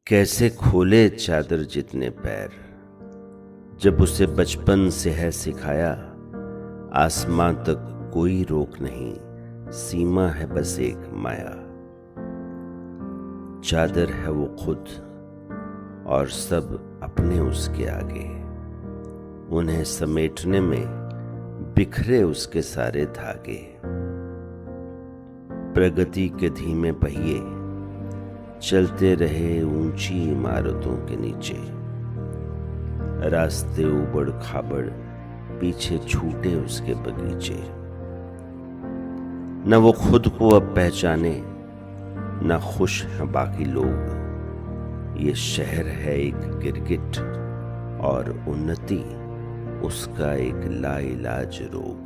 कैसे खोले चादर जितने पैर, जब उसे बचपन से है सिखाया। आसमां तक कोई रोक नहीं, सीमा है बस एक माया। चादर है वो खुद और सब अपने उसके आगे, उन्हें समेटने में बिखरे उसके सारे धागे। प्रगति के धीमे पहिए चलते रहे ऊंची इमारतों के नीचे, रास्ते उबड़ खाबड़ पीछे छूटे उसके बगीचे। न वो खुद को अब पहचाने, न खुश हैं बाकी लोग। ये शहर है एक गिरगिट और उन्नति उसका एक लाइलाज रोग।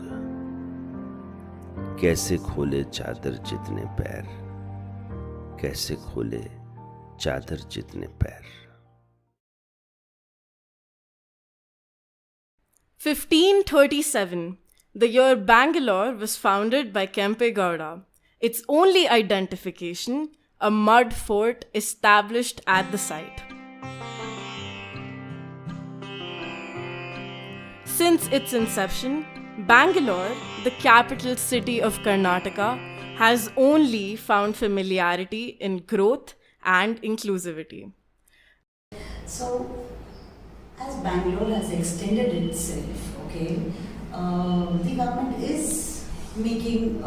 कैसे खोले चादर जितने पैर, कैसे खोले चादर जितने पैर। 1537, the year Bangalore was founded by Kempe Gowda. Its only identification, a mud fort established at the site. Since its inception, Bangalore, the capital city of Karnataka, has only found familiarity in growth and inclusivity. So, as Bangalore has extended itself, the government is making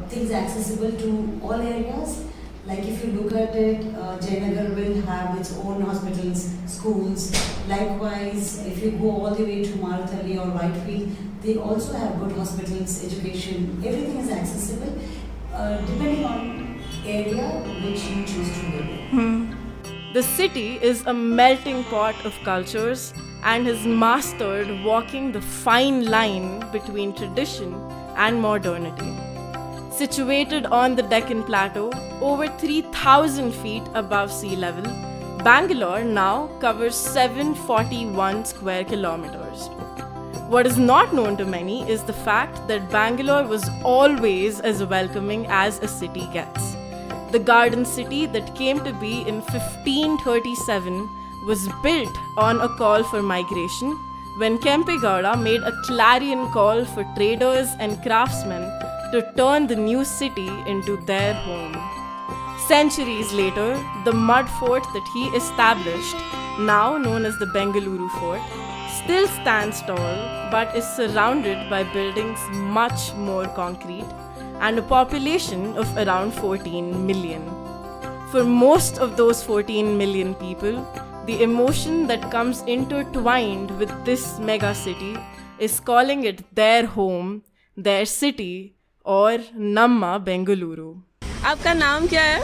things accessible to all areas. Like if you look at it, Jayanagar will have its own hospitals, schools. Likewise, if you go all the way to Marathalli or Whitefield, they also have good hospitals, education. Everything is accessible depending on area which you choose to live in. The city is a melting pot of cultures and has mastered walking the fine line between tradition and modernity. Situated on the Deccan Plateau, over 3,000 feet above sea level, Bangalore now covers 741 square kilometers. What is not known to many is the fact that Bangalore was always as welcoming as a city gets. The garden city that came to be in 1537 was built on a call for migration when Kempe Gowda made a clarion call for traders and craftsmen to turn the new city into their home. Centuries later, the mud fort that he established, now known as the Bengaluru Fort, still stands tall but is surrounded by buildings much more concrete and a population of around 14 million. For most of those 14 million people, the emotion that comes intertwined with this mega city is calling it their home, their city, और नम्मा बेंगलुरु। आपका नाम क्या है?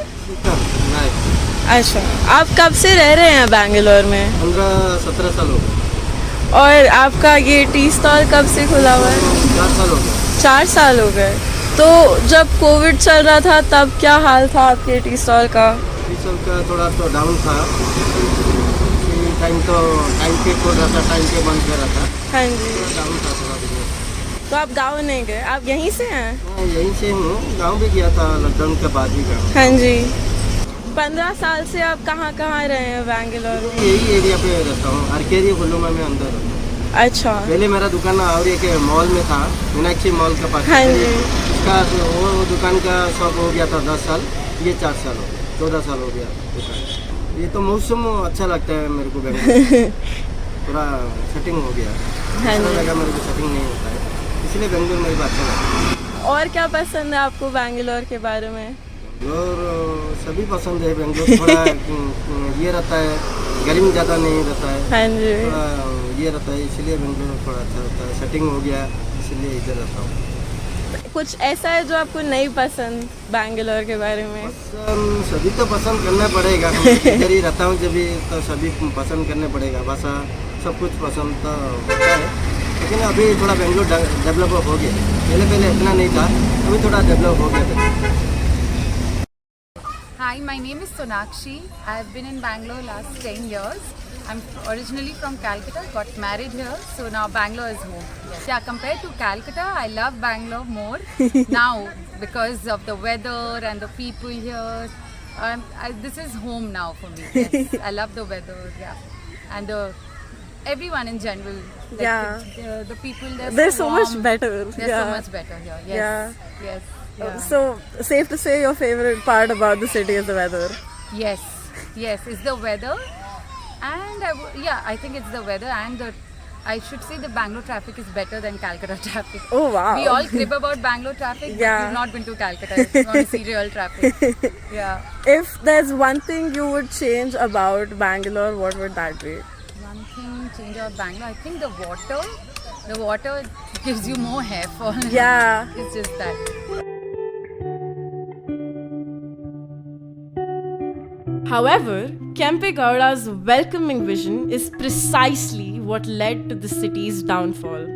अच्छा, आप कब से रह रहे हैं बैंगलोर में? 15-17 साल हो गए। और आपका ये टी स्टॉल कब से खुला हुआ है? 4 साल हो गए। 4 साल हो गए। तो जब कोविड चल रहा था तब क्या हाल था आपके टी स्टॉल का? टी स्टॉल का थोड़ा तो डाउन था। टाइम पे खोल रहा था, टाइम पे बंद कर रहा था। हाँ जी। डाउन था थोड़ा बिजनेस। तो आप गाँव नहीं गए? आप यहीं से हैं? हाँ, यहीं से हूँ। गाँव भी गया था लॉकडाउन के बाद ही गाँव। हाँ जी। 15 साल से आप कहाँ रहे हैं बैंगलोर में? यही एरिया पे रहता हूँ, आरकेरी गुल्लुमा में अंदर। अच्छा। पहले मेरा दुकान और एक मॉल में था, मीनाक्षी मॉल का पास। हाँ जी। उसका वो दुकान का शॉप हो गया था 10 साल, ये 4 साल हो गया, 14 साल हो गया दुकान। ये तो मौसम अच्छा लगता है मेरे को बैंगलोर। पूरा सेटिंग हो गया। हाँ जी। लगा मेरे को सेटिंग नहीं होता है, इसलिए बेंगलोर में अच्छा लगता है। और क्या पसंद है आपको बैंगलोर के बारे में? बेंगलोर सभी पसंद है। बेंगलोर थोड़ा ये रहता है, गर्मी ज़्यादा नहीं रहता है। हाँ जी। थोड़ा ये रहता है, इसलिए बेंगलोर थोड़ा अच्छा रहता है। सेटिंग हो गया, इसलिए इधर रहता हूँ। कुछ ऐसा है जो आपको नहीं पसंद बैंगलोर के बारे में? सभी तो पसंद करना पड़ेगा। इधर ही रहता हूँ जब भी, तो सभी पसंद करने पड़ेगा। भाषा सब कुछ पसंद तो होता है, लेकिन अभी थोड़ा बेंगलोर डेवलप हो गया। पहले इतना नहीं था, अभी थोड़ा डेवलप हो गया। Hi, my name is Sonakshi. I have been in Bangalore last 10 years. I'm originally from Calcutta, got married here, so now Bangalore is home. Yeah, compared to Calcutta, I love Bangalore more now because of the weather and the people here. This is home now for me. Yes. I love the weather, yeah, and everyone in general. Like Yeah. the people. They're so much warm. better. They're Yeah. so much better here. Yes. Yeah. Yes. Yeah. So, safe to say your favorite part about the city is the weather. Yes. Yes. It's the weather, and I think it's the weather and I should say the Bangalore traffic is better than Calcutta traffic. Oh, wow. We all crib about Bangalore traffic, but Yeah. we've not been to Calcutta. If you want to see real traffic. Yeah. If there's one thing you would change about Bangalore, what would that be? One thing change about Bangalore, I think the water. The water gives you more hair fall. Yeah. It's just that. However, Kempe Gowda's welcoming vision is precisely what led to the city's downfall.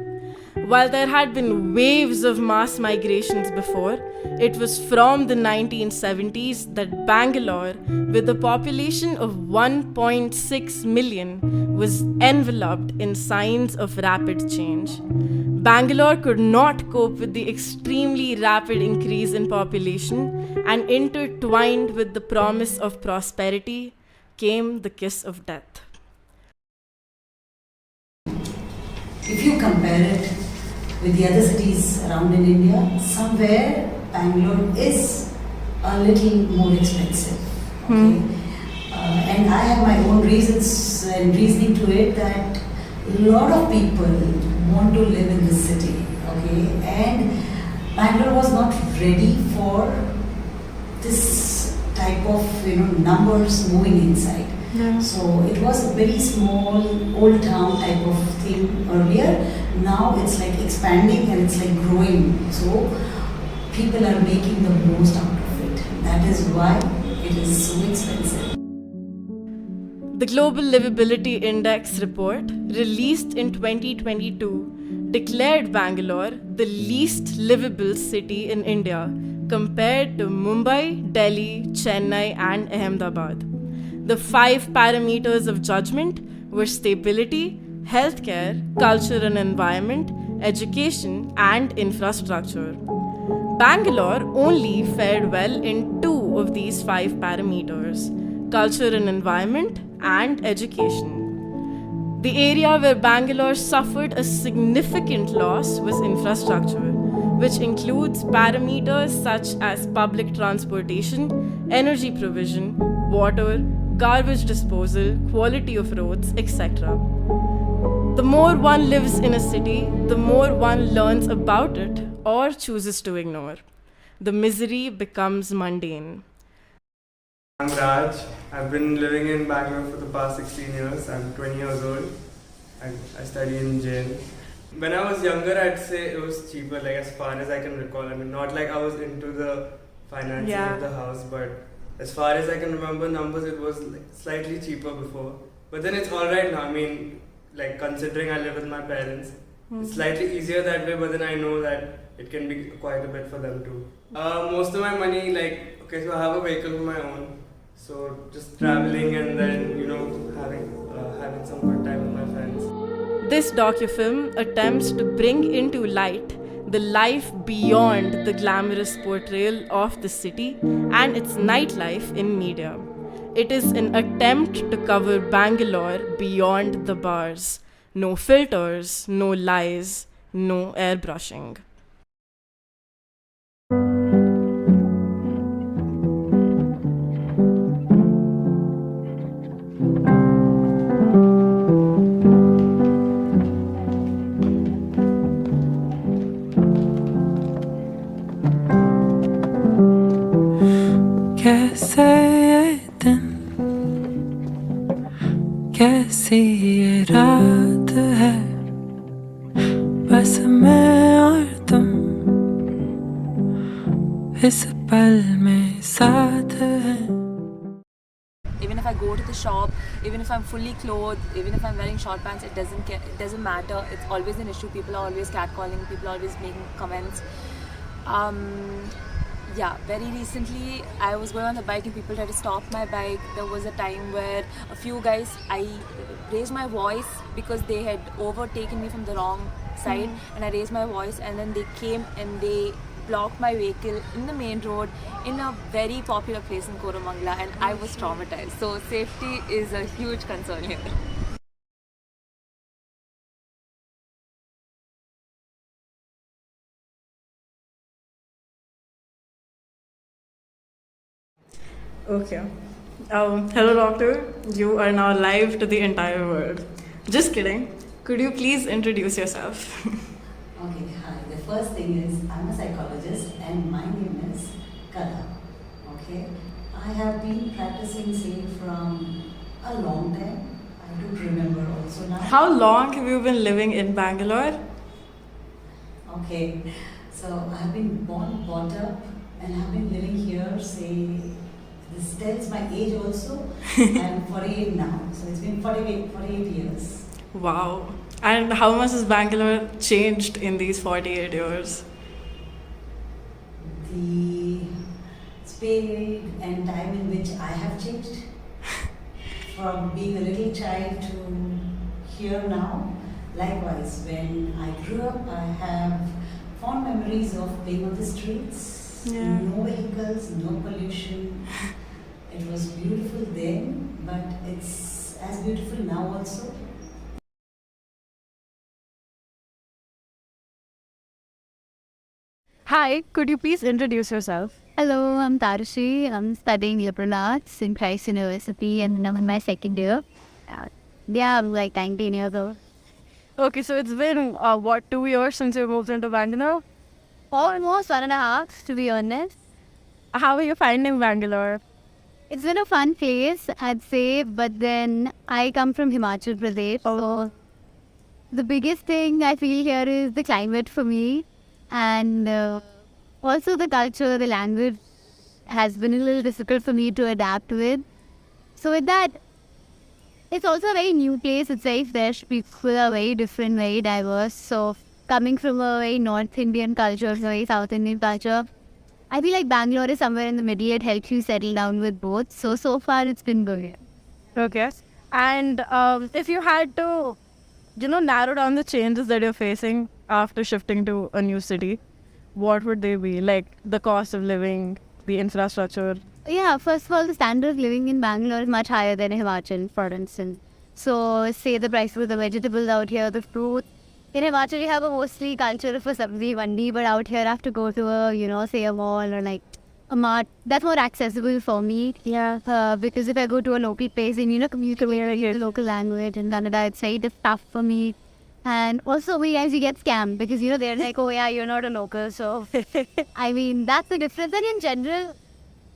While there had been waves of mass migrations before, it was from the 1970s that Bangalore, with a population of 1.6 million, was enveloped in signs of rapid change. Bangalore could not cope with the extremely rapid increase in population, and intertwined with the promise of prosperity came the kiss of death. If you compare it with the other cities around in India, somewhere Bangalore is a little more expensive. Okay? And I have my own reasons and reasoning to it that a lot of people want to live in this city. Okay? And Bangalore was not ready for this type of numbers moving inside. Yeah. So it was a very small old town type of thing earlier. Now it's like expanding and it's like growing. So people are making the most out of it. That is why it is so expensive. The Global Livability Index report, released in 2022, declared Bangalore the least livable city in India compared to Mumbai, Delhi, Chennai, and Ahmedabad. The 5 parameters of judgment were stability, healthcare, culture and environment, education, and infrastructure. Bangalore only fared well in 2 of these 5 parameters: culture and environment and education. The area where Bangalore suffered a significant loss was infrastructure, which includes parameters such as public transportation, energy provision, water, garbage disposal, quality of roads, etc. The more one lives in a city, the more one learns about it or chooses to ignore. The misery becomes mundane. I'm Raj. I've been living in Bangalore for the past 16 years. I'm 20 years old. I study in jail. When I was younger, I'd say it was cheaper, like as far as I can recall. I mean, not like I was into the finances of the house, but as far as I can remember numbers, it was like slightly cheaper before. But then it's alright now. I mean, like considering I live with my parents, it's slightly easier that way, but then I know that it can be quite a bit for them too. Most of my money, so I have a vehicle of my own. So just traveling and then, having some good time with my friends. This docufilm attempts to bring into light the life beyond the glamorous portrayal of the city and its nightlife in media. It is an attempt to cover Bangalore beyond the bars. No filters, no lies, no airbrushing. कैसे ये दिन कैसी ये रात है बस मैं और तुम इस पल में साथ हैं. Even if I go to the shop, even if I'm fully clothed, even if I'm wearing short pants, it doesn't matter. It's always an issue. People are always catcalling. People are always making comments. Very recently I was going on the bike and people tried to stop my bike. There was a time where a few guys, I raised my voice because they had overtaken me from the wrong side, and I raised my voice, and then they came and they blocked my vehicle in the main road in a very popular place in Koramangala, and I was traumatized. So safety is a huge concern here. Okay. Hello, doctor. You are now live to the entire world. Just kidding. Could you please introduce yourself? Okay, hi. The first thing is I'm a psychologist and my name is Kala. Okay, I have been practicing say from a long time. I don't remember also now. How long have you been living in Bangalore? Okay, so I've been born, brought up, and I've been living here. Say this tells my age also. I'm 48 now, so it's been 48 years. Wow. And how much has Bangalore changed in these 48 years? The speed and time in which I have changed from being a little child to here now. Likewise, when I grew up, I have fond memories of playing on the streets. Yeah. No vehicles, no pollution. It was beautiful then, but it's as beautiful now also. Hi, could you please introduce yourself? Hello, I'm Tarushi. I'm studying liberal arts in Christ University and I'm in my second year. I'm like 19 years old. Okay, so it's been, 2 years since you moved into Bangalore? Almost 1.5, to be honest. How are you finding Bangalore? It's been a fun place, I'd say, but then I come from Himachal Pradesh, so the biggest thing I feel here is the climate for me, and also the culture, the language has been a little difficult for me to adapt with. So with that, it's also a very new place, it's very fresh, people are very different, very diverse, so coming from a very North Indian culture, very South Indian culture, I feel like Bangalore is somewhere in the middle. It helps you settle down with both. So far it's been good. Okay. And if you had to, narrow down the changes that you're facing after shifting to a new city, what would they be? Like the cost of living, the infrastructure? Yeah, first of all, the standard of living in Bangalore is much higher than Himachal, for instance. So say the price of the vegetables out here, the fruit. In Himachal, you have a mostly culture of a sabzi mandi, but out here I have to go to a, say a mall or like a mart. That's more accessible for me. Yeah. Because if I go to a local place and, communicate the local language in Kannada, it's very tough for me. And also, we guys, you get scammed because, they're like, oh yeah, you're not a local. So, I mean, that's the difference. And in general,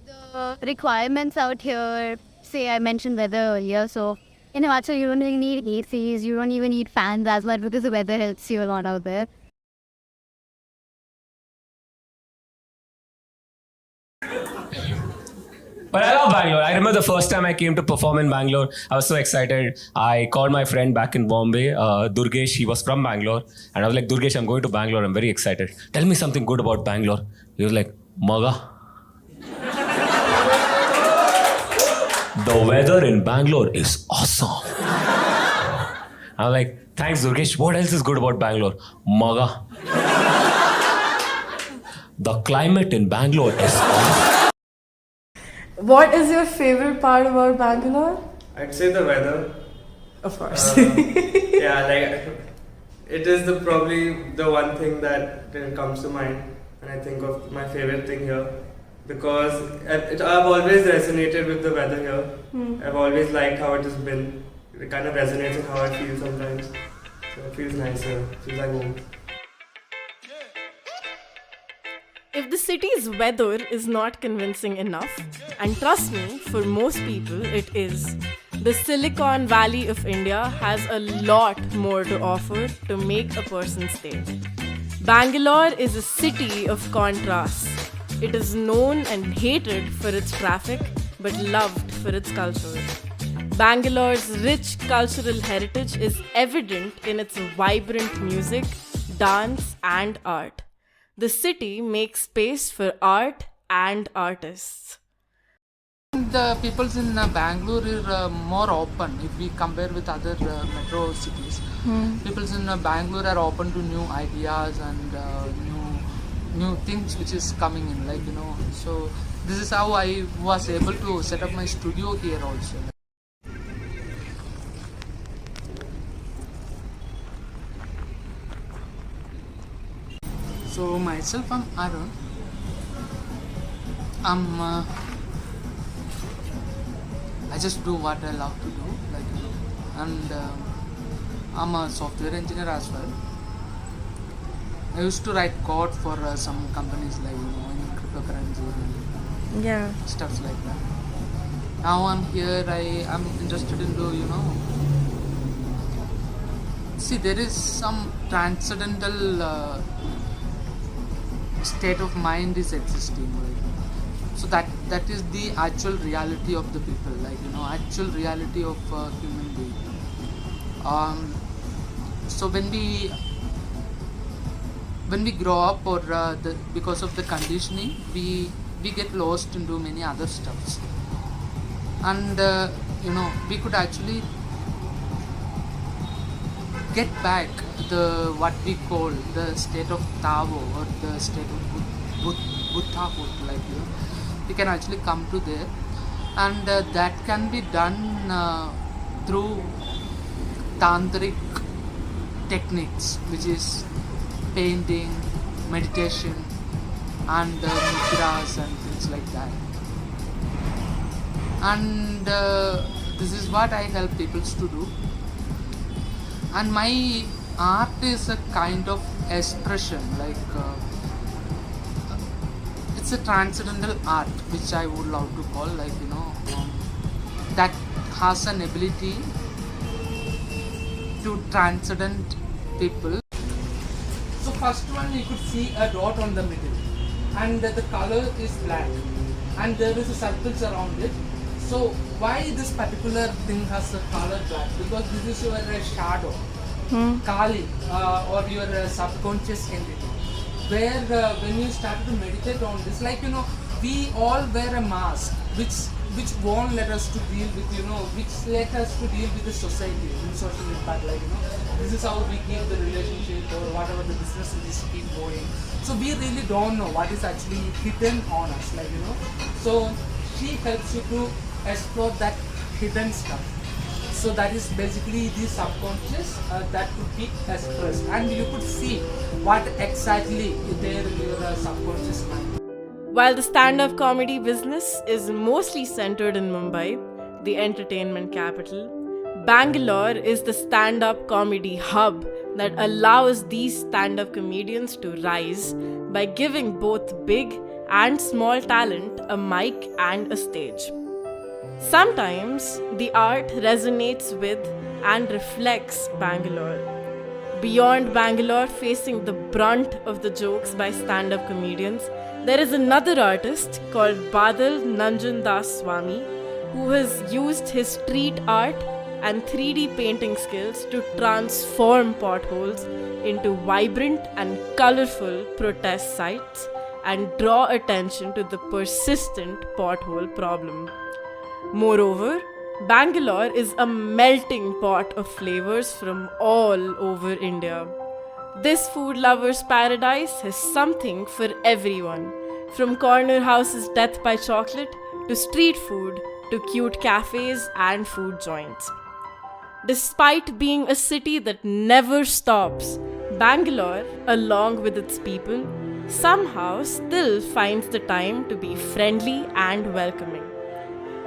the requirements out here, say I mentioned weather earlier, so in Himachal, you don't really need ACs, you don't even need fans as much because the weather helps you a lot out there. But I love Bangalore. I remember the first time I came to perform in Bangalore, I was so excited. I called my friend back in Bombay, Durgesh. He was from Bangalore. And I was like, Durgesh, I'm going to Bangalore. I'm very excited. Tell me something good about Bangalore. He was like, Maga. The weather in Bangalore is awesome. I'm like, thanks, Durgesh. What else is good about Bangalore? Maga. The climate in Bangalore is awesome. What is your favorite part about Bangalore? I'd say the weather. Of course. Yeah, like it is probably the one thing that comes to mind when I think of my favorite thing here. Because I've always resonated with the weather here. I've always liked how it has been. It kind of resonates with how I feel sometimes. So it feels nice here. It feels like home. If the city's weather is not convincing enough, and trust me, for most people it is, the Silicon Valley of India has a lot more to offer to make a person stay. Bangalore is a city of contrasts. It is known and hated for its traffic, but loved for its culture. Bangalore's rich cultural heritage is evident in its vibrant music, dance, and art. The city makes space for art and artists. The people in Bangalore are more open if we compare with other metro cities. People in Bangalore are open to new ideas and new things which is coming in, like, you know. So this is how I was able to set up my studio here also. So myself, I'm Arun. I just do what I love to do, like, you know, and I'm a software engineer as well. I used to write code for some companies, like, you know, in cryptocurrency and stuff like that. Now I'm here. I'm interested in, you know. See, there is some transcendental state of mind is existing, right? So that is the actual reality of the people, like, you know, actual reality of human being. So when we grow up, or because of the conditioning, we get lost into many other stuffs, and you know, we could actually get back the what we call the state of Tavo, or the state of Buddhahood, like, you know, we can actually come to there, and that can be done through tantric techniques, which is painting, meditation, and mudras and things like that. And this is what I help people to do. And my art is a kind of expression, like it's a transcendental art, which I would love to call, like, you know, that has an ability to transcend people. So first one, you could see a dot on the middle, and the color is black, and there is a circle around it. So why this particular thing has a color black? Because this is your shadow, Kali, or your subconscious entity. Where when you start to meditate on this, like, you know, we all wear a mask, which won't let us to deal with, you know, which let us to deal with the society, in social impact, like, you know, this is how we keep the relationship or whatever the business is keep going. So we really don't know what is actually hidden on us, like, you know. So she helps you to explore that hidden stuff. So that is basically the subconscious that could be expressed, and you could see what exactly is there in your subconscious mind. While the stand-up comedy business is mostly centered in Mumbai, the entertainment capital, Bangalore is the stand-up comedy hub that allows these stand-up comedians to rise by giving both big and small talent a mic and a stage. Sometimes the art resonates with and reflects Bangalore. Beyond Bangalore facing the brunt of the jokes by stand-up comedians, there is another artist called Badal Nanjandas Swami who has used his street art and 3D painting skills to transform potholes into vibrant and colorful protest sites and draw attention to the persistent pothole problem. Moreover, Bangalore is a melting pot of flavors from all over India. This food lover's paradise has something for everyone, from corner houses' death by chocolate to street food to cute cafes and food joints. Despite being a city that never stops, Bangalore, along with its people, somehow still finds the time to be friendly and welcoming.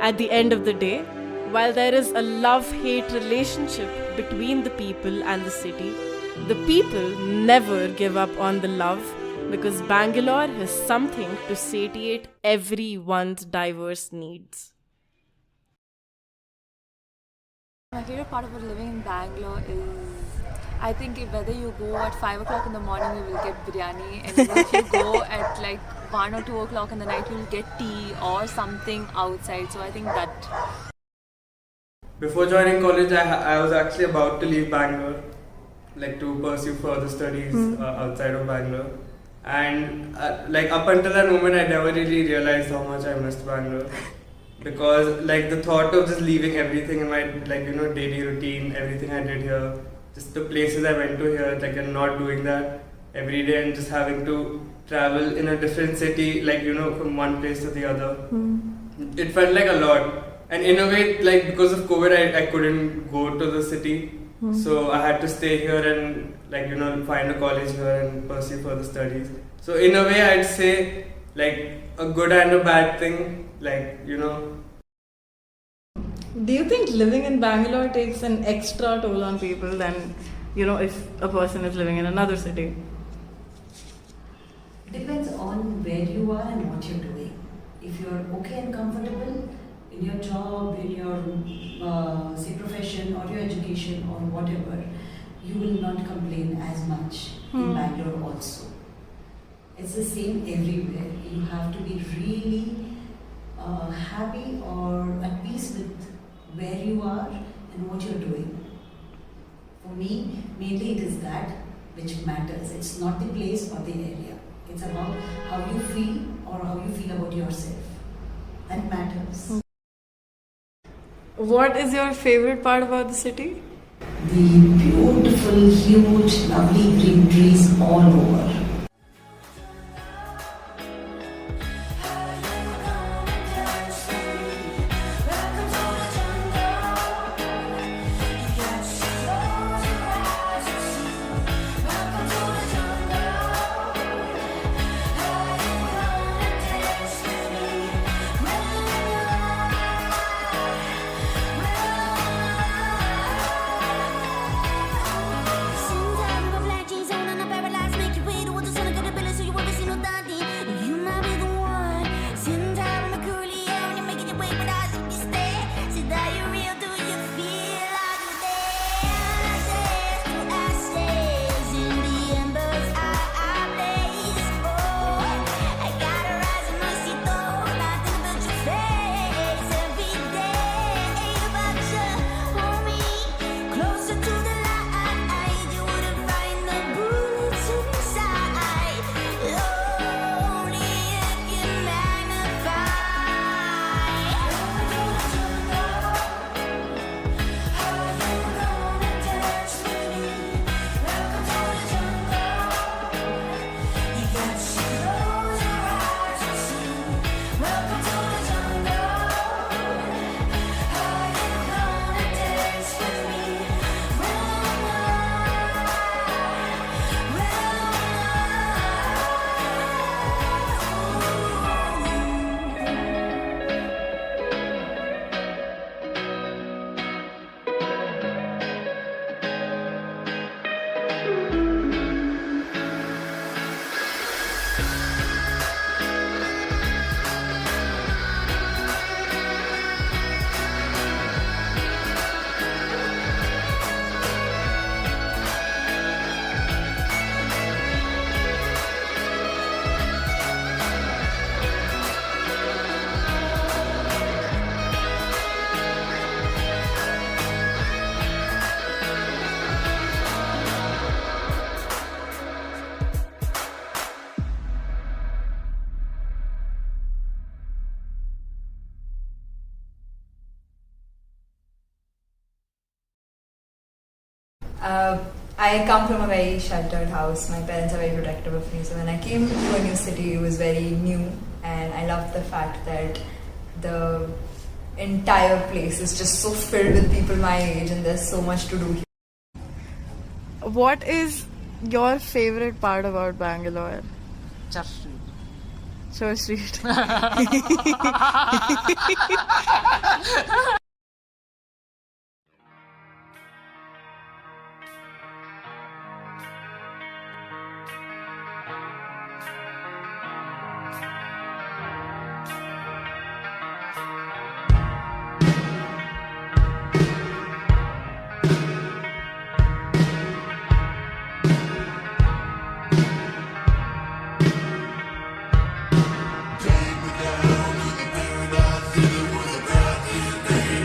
At the end of the day, while there is a love-hate relationship between the people and the city, the people never give up on the love because Bangalore has something to satiate everyone's diverse needs. My favorite part about living in Bangalore is, I think, whether you go at 5 o'clock in the morning, you will get biryani, and if you go at like 1 or 2 o'clock in the night, you will get tea or something outside. So I think that. Before joining college, I was actually about to leave Bangalore, like to pursue further studies outside of Bangalore. And like up until that moment, I never really realized how much I missed Bangalore. Because like the thought of just leaving everything in my, like, you know, daily routine, everything I did here, just the places I went to here, like, and not doing that every day and just having to travel in a different city, like, you know, from one place to the other. It felt like a lot. And in a way, like, because of COVID, I couldn't go to the city. So I had to stay here and, like, you know, find a college here and pursue further studies. So in a way, I'd say, like, a good and a bad thing, like, you know. Do you think living in Bangalore takes an extra toll on people than, you know, if a person is living in another city? Depends on where you are and what you're doing. If you're okay and comfortable in your job, in your say profession or your education or whatever, you will not complain as much in Bangalore also. It's the same everywhere. You have to be really happy or at peace with where you are and what you're doing. For me, mainly it is that which matters. It's not the place or the area. It's about how you feel or how you feel about yourself. That matters. What is your favorite part about the city? The beautiful, huge, lovely green trees all over. I come from a very sheltered house. My parents are very protective of me. So when I came to a new city, it was very new, and I loved the fact that the entire place is just so filled with people my age, and there's so much to do here. What is your favorite part about Bangalore? Church Street. Church Street. Take me down to the paradise city with a bright new day.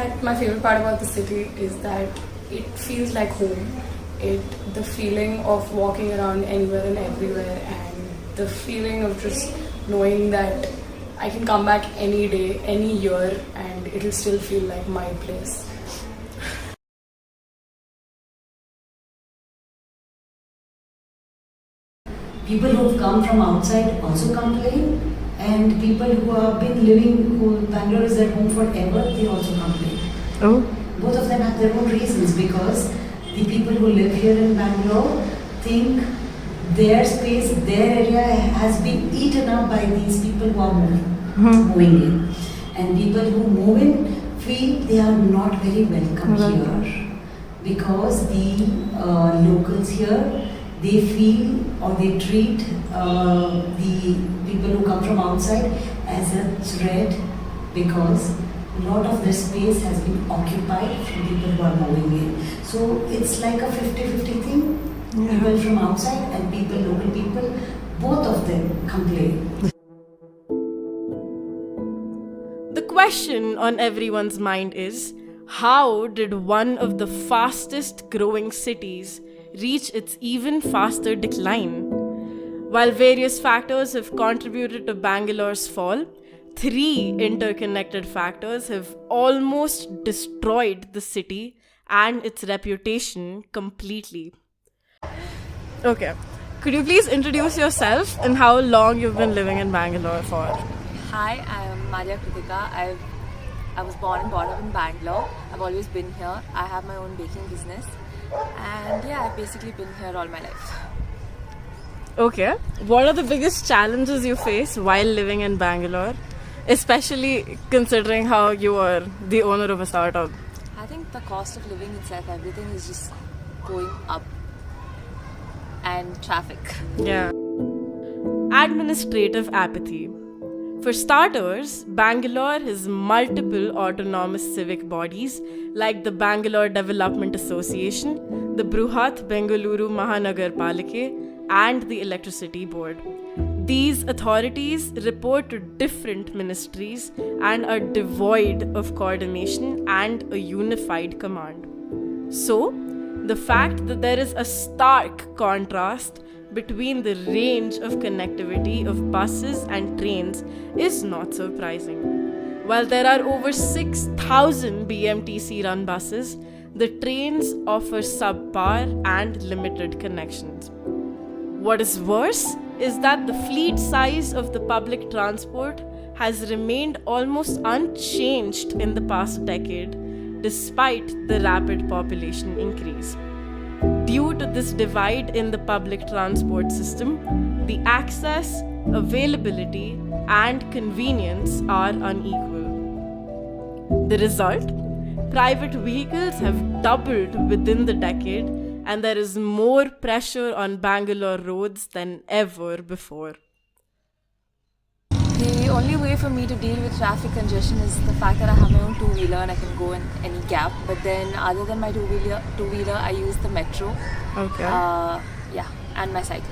that my favorite part about the city is that it feels like home. The feeling of walking around anywhere and everywhere, and the feeling of just knowing that I can come back any day, any year, and it'll still feel like my place. People who have come from outside also complain, and people who have been living, who Bangalore is their home forever, they also complain. Oh. Both of them have their own reasons, because the people who live here in Bangalore think their space, their area has been eaten up by these people who are moving in. And people who move in feel they are not very welcome here, because the locals here, they feel or they treat the people who come from outside as a threat, because a lot of the space has been occupied from people who are moving in. So it's like a 50-50 thing. People from outside and people, local people, both of them complain. The question on everyone's mind is, how did one of the fastest growing cities reach its even faster decline? While various factors have contributed to Bangalore's fall, 3 interconnected factors have almost destroyed the city and its reputation completely. Okay, could you please introduce yourself and how long you've been living in Bangalore for? Hi, I'm Maria Kritika. I was born and brought up in Bangalore. I've always been here. I have my own baking business. And yeah, I've basically been here all my life. Okay, what are the biggest challenges you face while living in Bangalore? Especially considering how you are the owner of a startup. I think the cost of living itself, everything is just going up. And traffic. Yeah. Administrative apathy. For starters, Bangalore has multiple autonomous civic bodies like the Bangalore Development Association, the Bruhat Bengaluru Mahanagar Palike, and the Electricity Board. These authorities report to different ministries and are devoid of coordination and a unified command. So, the fact that there is a stark contrast between the range of connectivity of buses and trains is not surprising. While there are over 6,000 BMTC run buses, the trains offer subpar and limited connections. What is worse is that the fleet size of the public transport has remained almost unchanged in the past decade, despite the rapid population increase. Due to this divide in the public transport system, the access, availability, and convenience are unequal. The result? Private vehicles have doubled within the decade, and there is more pressure on Bangalore roads than ever before. The only way for me to deal with traffic congestion is the fact that I have my own two-wheeler and I can go in any gap. But then other than my two-wheeler, I use the metro. Okay. Yeah, and my cycle.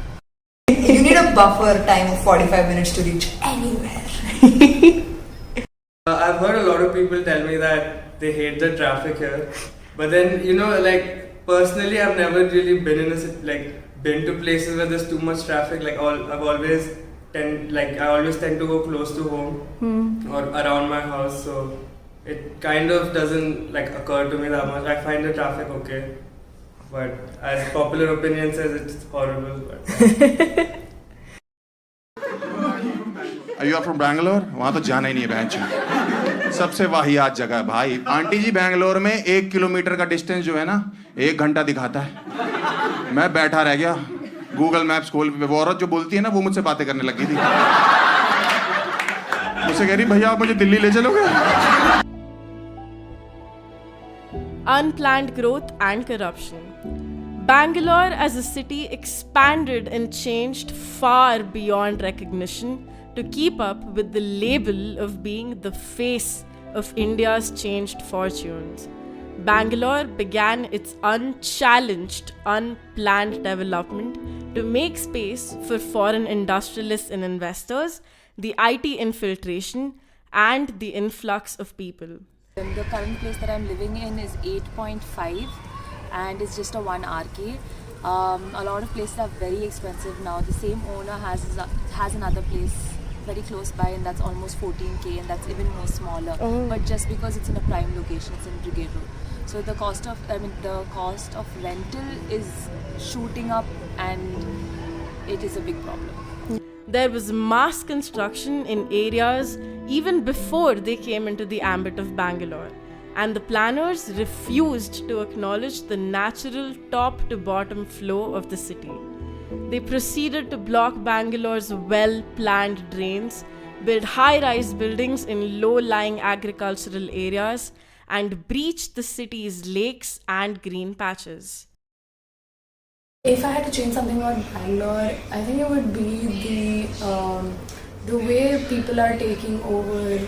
You need a buffer time of 45 minutes to reach anywhere. I've heard a lot of people tell me that they hate the traffic here. But then, personally, I've never really been been to places where there's too much traffic. I always tend to go close to home or around my house, so it kind of doesn't occur to me that much. I find the traffic okay, but as popular opinion says, it's horrible. But You are from Bangalore? वहाँ तो जाना ही नहीं है बहन। सबसे वाहियात जगह है भाई। आंटी जी बैंगलोर में 1 किलोमीटर का डिस्टेंस जो है ना 1 घंटा दिखाता है। मैं बैठा रह गया गूगल मैप्स खोल पे। वो औरत जो बोलती है ना वो मुझसे बातें करने लगी थी। मुझसे कह रही भैया आप मुझे दिल्ली ले चलोगे? Unplanned growth and corruption. Bangalore as a city expanded and changed far beyond recognition to keep up with the label of being the face of India's changed fortunes. Bangalore began its unchallenged, unplanned development to make space for foreign industrialists and investors, the IT infiltration, and the influx of people. The current place that I'm living in is 8.5 and it's just a 1 RK. A lot of places are very expensive now. The same owner has another place very close by and that's almost 14k and that's even more smaller. But just because it's in a prime location, it's in Brigade Road. So the cost of rental is shooting up and it is a big problem. There was mass construction in areas even before they came into the ambit of Bangalore, and the planners refused to acknowledge the natural top to bottom flow of the city. They proceeded to block Bangalore's well-planned drains, build high-rise buildings in low-lying agricultural areas, and breach the city's lakes and green patches. If I had to change something about Bangalore, I think it would be the way people are taking over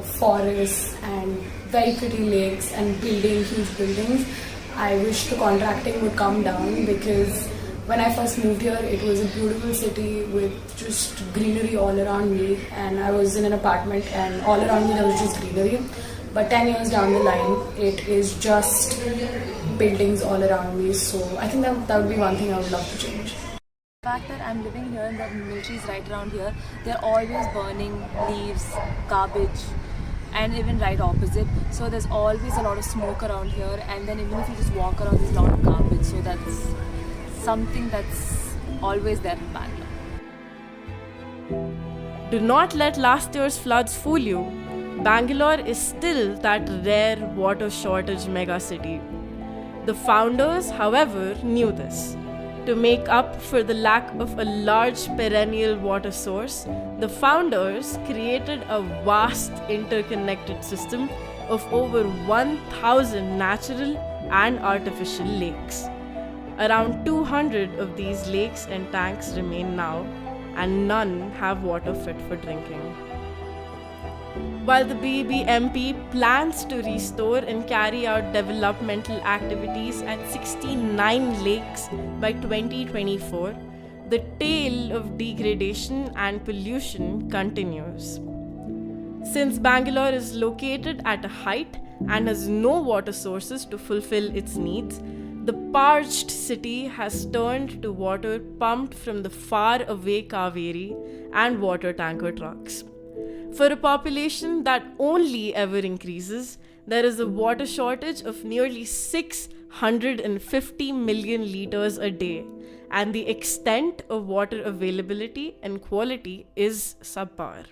forests and very pretty lakes and building huge buildings. I wish the contracting would come down because when I first moved here, it was a beautiful city with just greenery all around me, and I was in an apartment and all around me there was just greenery. But 10 years down the line, it is just buildings all around me. So I think that would be one thing I would love to change. The fact that I'm living here and the military is right around here, they're always burning leaves, garbage, and even right opposite. So there's always a lot of smoke around here, and then even if you just walk around, there's a lot of garbage. So that's something that's always there in Bangalore. Do not let last year's floods fool you. Bangalore is still that rare water shortage megacity. The founders, however, knew this. To make up for the lack of a large perennial water source, the founders created a vast interconnected system of over 1,000 natural and artificial lakes. Around 200 of these lakes and tanks remain now, and none have water fit for drinking. While the BBMP plans to restore and carry out developmental activities at 69 lakes by 2024, the tale of degradation and pollution continues. Since Bangalore is located at a height and has no water sources to fulfill its needs, the parched city has turned to water pumped from the far-away Kaveri and water tanker trucks. For a population that only ever increases, there is a water shortage of nearly 650 million litres a day, and the extent of water availability and quality is subpar.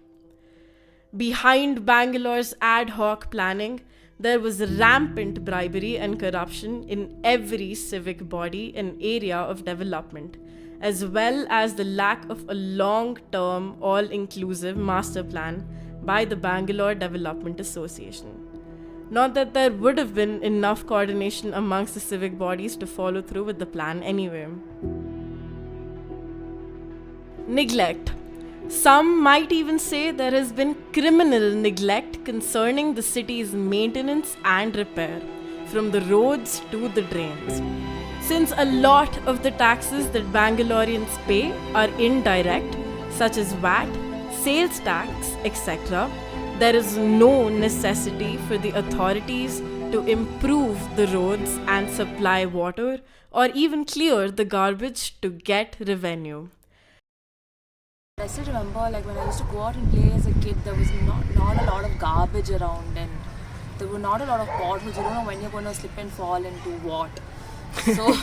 Behind Bangalore's ad hoc planning, there was rampant bribery and corruption in every civic body and area of development, as well as the lack of a long-term, all-inclusive master plan by the Bangalore Development Association. Not that there would have been enough coordination amongst the civic bodies to follow through with the plan anyway. Neglect. Some might even say there has been criminal neglect concerning the city's maintenance and repair, from the roads to the drains. Since a lot of the taxes that Bangaloreans pay are indirect, such as VAT, sales tax, etc., there is no necessity for the authorities to improve the roads and supply water or even clear the garbage to get revenue. I still remember when I used to go out and play as a kid, there was not a lot of garbage around and there were not a lot of potholes. You don't know when you're going to slip and fall into what. So,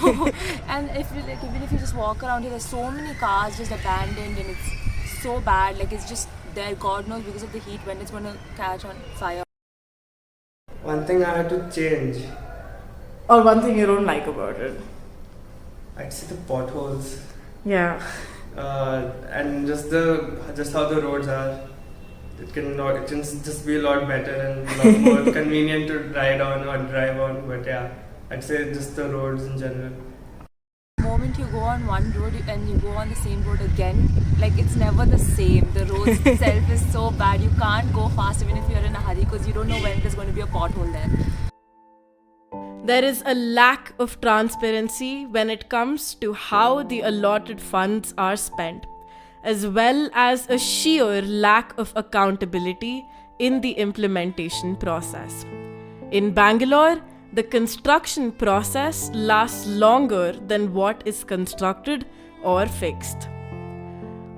and even if you just walk around here, there's so many cars just abandoned and it's so bad. It's just there, God knows because of the heat when it's going to catch on fire. One thing I had to change. Or one thing you don't like about it? I'd say the potholes. Yeah. And just how the roads are. It can just be a lot better and a lot more convenient to ride on or drive on. But yeah, I'd say just the roads in general. The moment you go on one road and you go on the same road again, it's never the same. The road itself is so bad. You can't go fast even if you're in a hurry because you don't know when there's going to be a pothole there. There is a lack of transparency when it comes to how the allotted funds are spent, as well as a sheer lack of accountability in the implementation process. In Bangalore, the construction process lasts longer than what is constructed or fixed.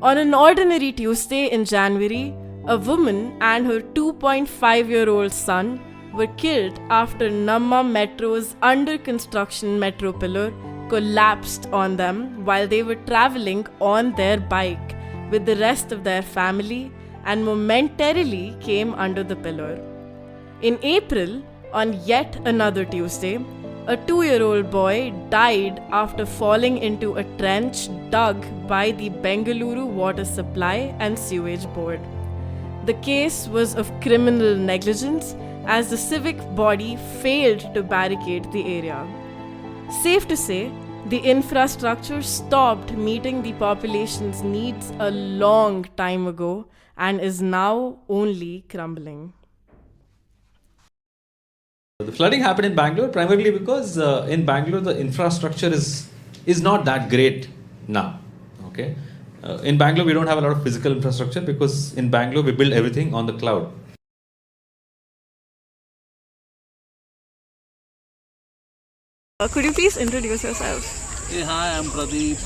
On an ordinary Tuesday in January, a woman and her 2.5-year-old son were killed after Namma Metro's under construction metro pillar collapsed on them while they were travelling on their bike with the rest of their family and momentarily came under the pillar. In April, on yet another Tuesday, a 2-year-old boy died after falling into a trench dug by the Bengaluru Water Supply and Sewage Board. The case was of criminal negligence as the civic body failed to barricade the area. Safe to say, the infrastructure stopped meeting the population's needs a long time ago and is now only crumbling. The flooding happened in Bangalore primarily because in Bangalore the infrastructure is not that great now. Okay, in Bangalore we don't have a lot of physical infrastructure because in Bangalore we build everything on the cloud. Could you please introduce yourself? Hey, hi, I'm Pradeep,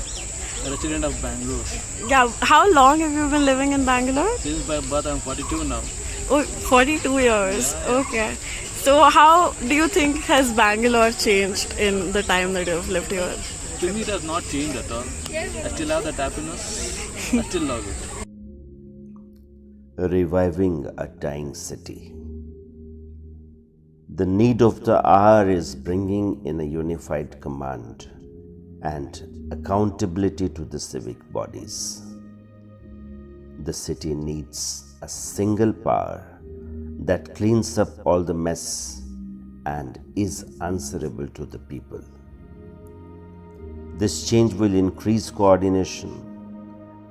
a resident of Bangalore. Yeah, how long have you been living in Bangalore? Since my birth, I'm 42 now. Oh, 42 years. Okay. So how do you think has Bangalore changed in the time that you've lived here? To me, it has not changed at all. I still have that happiness. I still love it. Reviving a dying city. The need of the hour is bringing in a unified command and accountability to the civic bodies. The city needs a single power that cleans up all the mess and is answerable to the people. This change will increase coordination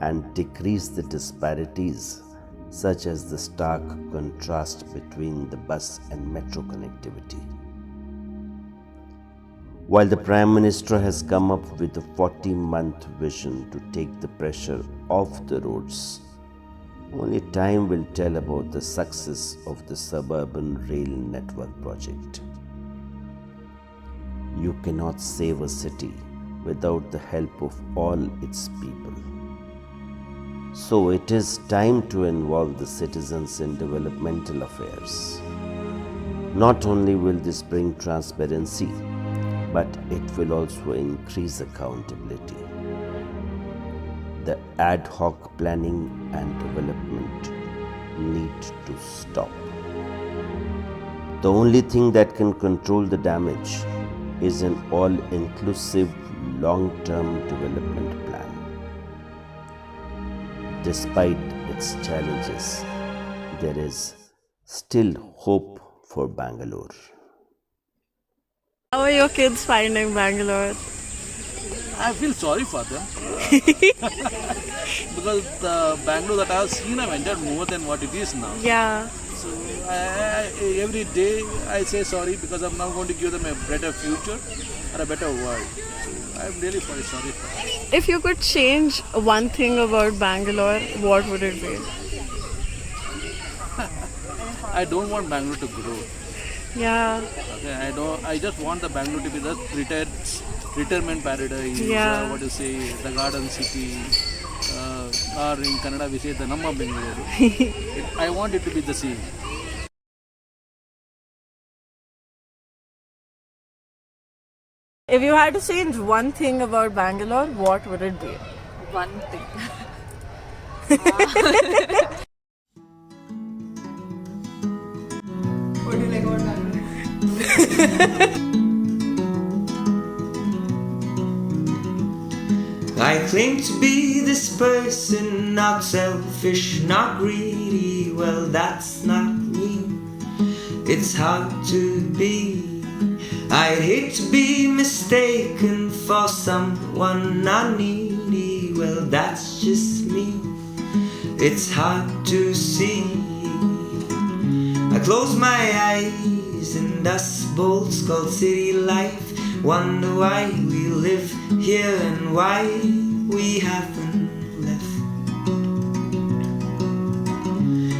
and decrease the disparities, such as the stark contrast between the bus and metro connectivity. While the Prime Minister has come up with a 40-month vision to take the pressure off the roads, only time will tell about the success of the suburban rail network project. You cannot save a city without the help of all its people. So it is time to involve the citizens in developmental affairs. Not only will this bring transparency, but it will also increase accountability. The ad hoc planning and development need to stop. The only thing that can control the damage is an all-inclusive long-term development plan. Despite its challenges, there is still hope for Bangalore. How are your kids finding Bangalore? I feel sorry for them. Because the Bangalore that I have seen, I've enjoyed more than what it is now. Yeah. So every day I say sorry because I'm now going to give them a better future or a better world. So I'm really sorry for them. If you could change one thing about Bangalore, what would it be? I don't want Bangalore to grow. Yeah. Okay, I just want the Bangalore to be the retirement paradise. Yeah. What to say, the garden city, or in Kannada we say the Namma Bangalore. I want it to be the same. If you had to change one thing about Bangalore, what would it be? One thing. What do you like about Bangalore? I claim to be this person, not selfish, not greedy. Well, that's not me. It's hard to be. I'd hate to be mistaken for someone not needy. Well, that's just me. It's hard to see. I close my eyes and dust bolts called city life. Wonder why we live here and why we haven't left.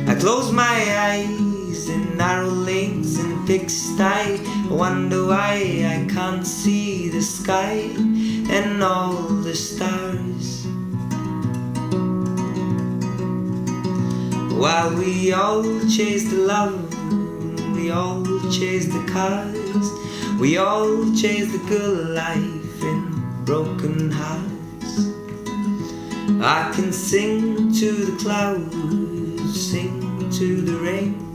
I close my eyes lives in narrow lanes and pigsty. Wonder why I can't see the sky and all the stars. While we all chase the love, we all chase the cars, we all chase the good life in broken hearts. I can sing to the clouds, sing to the rain.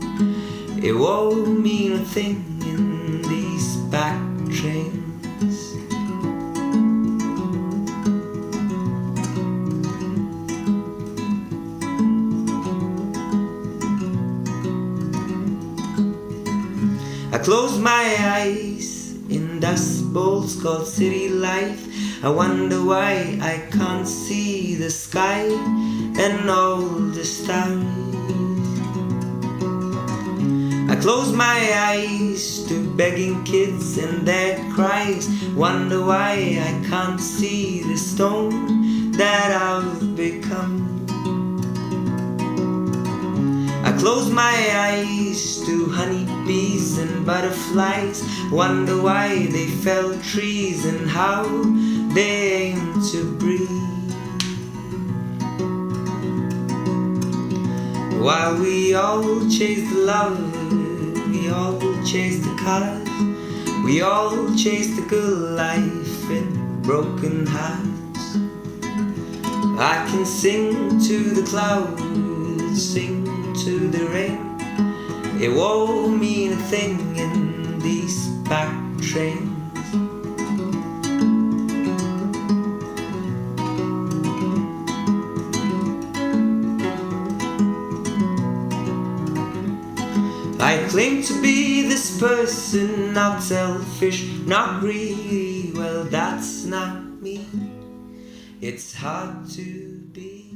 It won't mean a thing in these back trains. I close my eyes in dust bowls called city life. I wonder why I can't see the sky and all the stars. I close my eyes to begging kids and their cries. Wonder why I can't see the stone that I've become. I close my eyes to honeybees and butterflies. Wonder why they fell trees and how they aim to breathe. While we all chase the love, we all chase the cars, we all chase the good life in broken hearts. I can sing to the clouds, sing to the rain. It won't mean a thing in these back trains. I claim to be this person, not selfish, not greedy. Well, that's not me. It's hard to be.